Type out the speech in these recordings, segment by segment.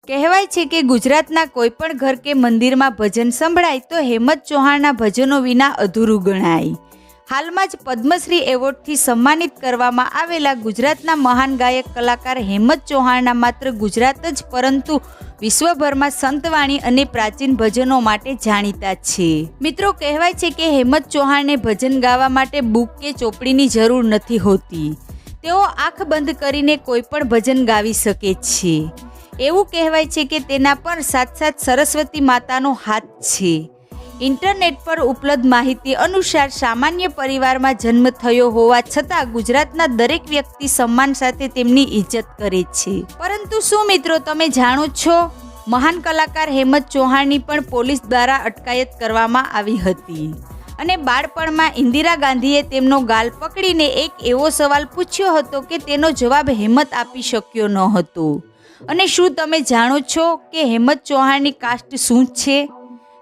કહેવાય છે કે ગુજરાતના કોઈ પણ ઘર કે મંદિરમાં ભજન સંભળાય તો હેમંત ચૌહાણના ભજનો વિના અધૂરું ગણાય. હાલમાં જ પદ્મશ્રી એવોર્ડથી સન્માનિત કરવામાં આવેલા ગુજરાતના મહાન ગાયક કલાકાર હેમંત ચૌહાણના માત્ર ગુજરાત જ પરંતુ વિશ્વભરમાં સંતવાણી અને પ્રાચીન ભજનો માટે જાણીતા છે. મિત્રો, કહેવાય છે કે હેમંત ચૌહાણને ભજન ગાવા માટે બુક કે ચોપડીની જરૂર નથી હોતી. તેઓ આંખ બંધ કરીને કોઈ પણ ભજન ગાવી શકે છે. એવું કહેવાય છે કે તેના પર સાક્ષાત સરસ્વતી માતાનો હાથ છે. ઇન્ટરનેટ પર ઉપલબ્ધ માહિતી અનુસાર સામાન્ય પરિવારમાં જન્મ થયો હોવા છતાં ગુજરાતના દરેક વ્યક્તિ સન્માન સાથે તેમની ઇજ્જત કરે છે. પરંતુ શું મિત્રો તમે જાણો છો, મહાન કલાકાર હેમંત ચૌહાણની પણ પોલીસ દ્વારા અટકાયત કરવામાં આવી હતી અને બાળપણમાં ઇન્દિરા ગાંધીએ તેમનો ગાલ પકડીને એક એવો સવાલ પૂછ્યો હતો કે તેનો જવાબ હેમંત આપી શક્યો ન હતો. અને શું તમે જાણો છો કે હેમંત ચૌહાણની કાસ્ટ શું છે?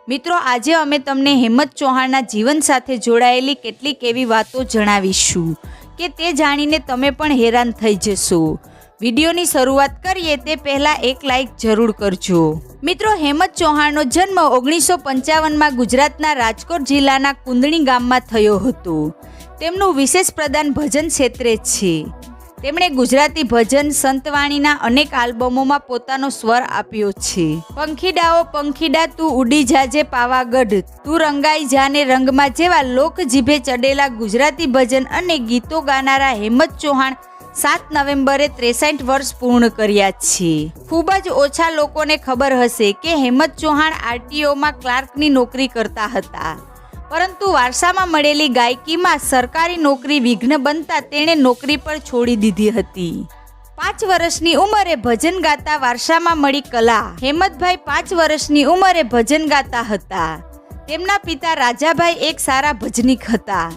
મિત્રો, આજે અમે તમને હેમંત ચૌહાણના જીવન સાથે જોડાયેલી કેટલીક એવી વાતો જણાવીશું કે તે જાણીને તમે પણ હેરાન થઈ જશો. વિડીયોની શરૂઆત કરીએ તે પહેલાં એક લાઈક જરૂર કરજો. મિત્રો, હેમંત ચૌહાણનો જન્મ 1955માં ગુજરાતના રાજકોટ જિલ્લાના કુંદણી ગામમાં થયો હતો. તેમનું વિશેષ પ્રદાન ભજન ક્ષેત્રે છે. તેમણે ગુજરાતી ભજન સંતવાણીના અનેક આલ્બમોમાં પોતાનો સ્વર આપ્યો છે. પંખીડાઓ પંખીડા તું ઉડી જાજે પાવાગઢ, તું રંગાઈ જાને રંગમાં જેવા લોક જીભે ચડેલા ગુજરાતી ભજન અને ગીતો ગાનારા હેમંત ચૌહાણ 7 નવેમ્બરે 63 વર્ષ પૂર્ણ કર્યા છે. ખૂબ જ ઓછા લોકોને ખબર હશે કે હેમંત ચૌહાણ આરટીઓમાં ક્લાર્કની નોકરી કરતા હતા. પરંતુ વારસામાં મળેલી ગાયકીમાં સરકારી નોકરી વિઘ્ન બનતા તેણે નોકરી પર છોડી દીધી હતી. 5 વર્ષની ઉંમરે ભજન ગાતા વારસામાં મળી કલા. હેમંતભાઈ 5 વર્ષની ઉંમરે ભજન ગાતા હતા. તેમના પિતા રાજાભાઈ એક સારા ભજનીક હતા.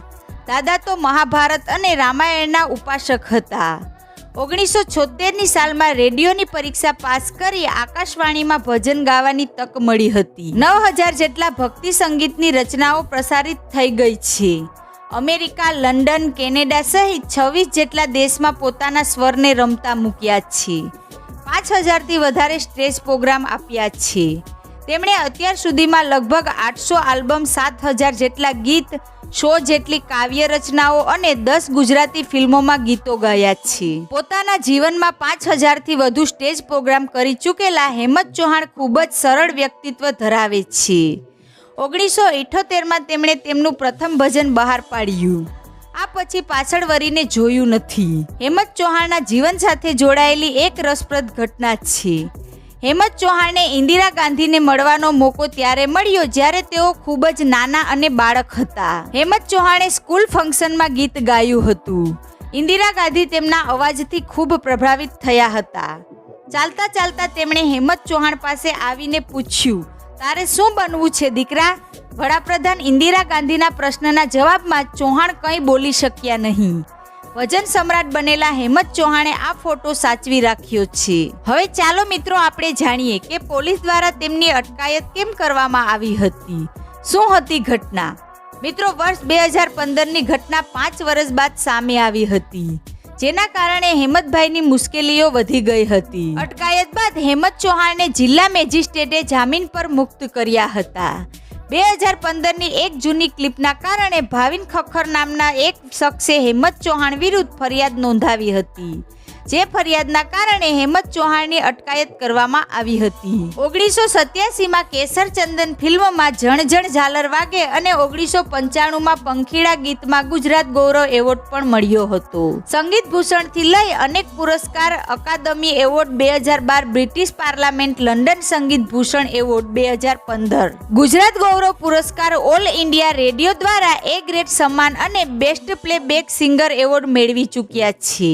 દાદા તો મહાભારત અને રામાયણના ઉપાસક હતા. 1976ની સાલમાં રેડિયોની પરીક્ષા પાસ કરી આકાશવાણીમાં ભજન ગાવાની તક મળી હતી. 9000 જેટલા ભક્તિ સંગીતની રચનાઓ પ્રસારિત થઈ ગઈ છે. અમેરિકા, લંડન, કેનેડા સહિત 26 જેટલા દેશમાં પોતાના સ્વરને રમતા મૂક્યા છે. 5000થી વધારે સ્ટેજ પ્રોગ્રામ આપ્યા છે. તેમણે અત્યાર સુધીમાં લગભગ 800 આલ્બમ, 7000 જેટલા ગીત, 100 જેટલી કાવ્ય રચનાઓ અને 10 ગુજરાતી ફિલ્મોમાં ગીતો ગાયા છે. પોતાના જીવનમાં 5000થી વધુ સ્ટેજ પ્રોગ્રામ કરી ચૂકેલા હેમંત ચૌહાણ ખૂબ જ સરળ વ્યક્તિત્વ ધરાવે છે. 1978માં તેમણે તેમનું પ્રથમ ભજન બહાર પાડ્યું. આ પછી પાછળ વળીને જોયું નથી. હેમંત ચૌહાણના જીવન સાથે જોડાયેલી એક રસપ્રદ ઘટના છે. હેમંત ચૌહાણને ઇન્દિરા ગાંધીને મળવાનો મોકો ત્યારે મળ્યો જ્યારે તેઓ ખૂબ જ નાના અને બાળક હતા. હેમંત ચૌહાણે સ્કૂલ ફંક્શનમાં ગીત ગાયું હતું. ઇન્દિરા ગાંધી તેમના અવાજથી ખૂબ પ્રભાવિત થયા હતા. ચાલતા ચાલતા તેમણે હેમંત ચૌહાણ પાસે આવીને પૂછ્યું, તારે શું બનવું છે દીકરા? વડાપ્રધાન ઇન્દિરા ગાંધીના પ્રશ્નના જવાબમાં ચૌહાણ કંઈ બોલી શક્યા નહીં. ભજન સમ્રાટ બનેલા હેમંત ચૌહાણે આ ફોટો સાચવી રાખ્યો છે. હવે ચાલો મિત્રો આપણે જાણીએ કે પોલીસ દ્વારા તેમની અટકાયત કેમ કરવામાં આવી હતી. શું હતી ઘટના? મિત્રો, વર્ષ 2015ની ઘટના 5 વર્ષ બાદ સામે આવી હતી, જેના કારણે હેમંતભાઈની મુશ્કેલીઓ વધી ગઈ હતી. અટકાયત બાદ હેમંત ચૌહાણને જિલ્લા મેજિસ્ટ્રેટે જામીન પર મુક્ત કર્યા હતા. 2015ની એક જૂની ક્લિપના કારણે ભાવિન ખખ્ખર નામના એક શખ્સે હેમંત ચૌહાણ વિરુદ્ધ ફરિયાદ નોંધાવી હતી. જે ફરિયાદના કારણે હેમંત ચૌહાણની અટકાયત કરવામાં આવી હતી. 1987માં કેસર ચંદન ફિલ્મમાં જણ જણ ઝાલર વાગે અને 1995માં પંખીડા ગીતમાં ગુજરાત ગૌરવ એવોર્ડ પણ મળ્યો હતો. સંગીત ભૂષણથી લઈ અનેક પુરસ્કાર, અકાદમી એવોર્ડ 2012, બ્રિટિશ પાર્લામેન્ટ, લંડન સંગીત ભૂષણ એવોર્ડ 2015, ગુજરાત ગૌરવ પુરસ્કાર, ઓલ ઇન્ડિયા રેડિયો દ્વારા એ ગ્રેડ સન્માન અને best play back singer award મેળવી ચૂક્યા છે.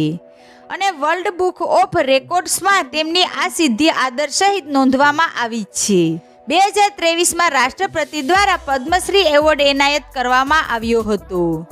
અને વર્લ્ડ બુક ઓફ રેકોર્ડ્સમાં તેમની આ સિદ્ધિ આદર સહિત નોંધવામાં આવી છે. 2023માં રાષ્ટ્રપતિ દ્વારા પદ્મશ્રી એવોર્ડ એનાયત કરવામાં આવ્યો હતો.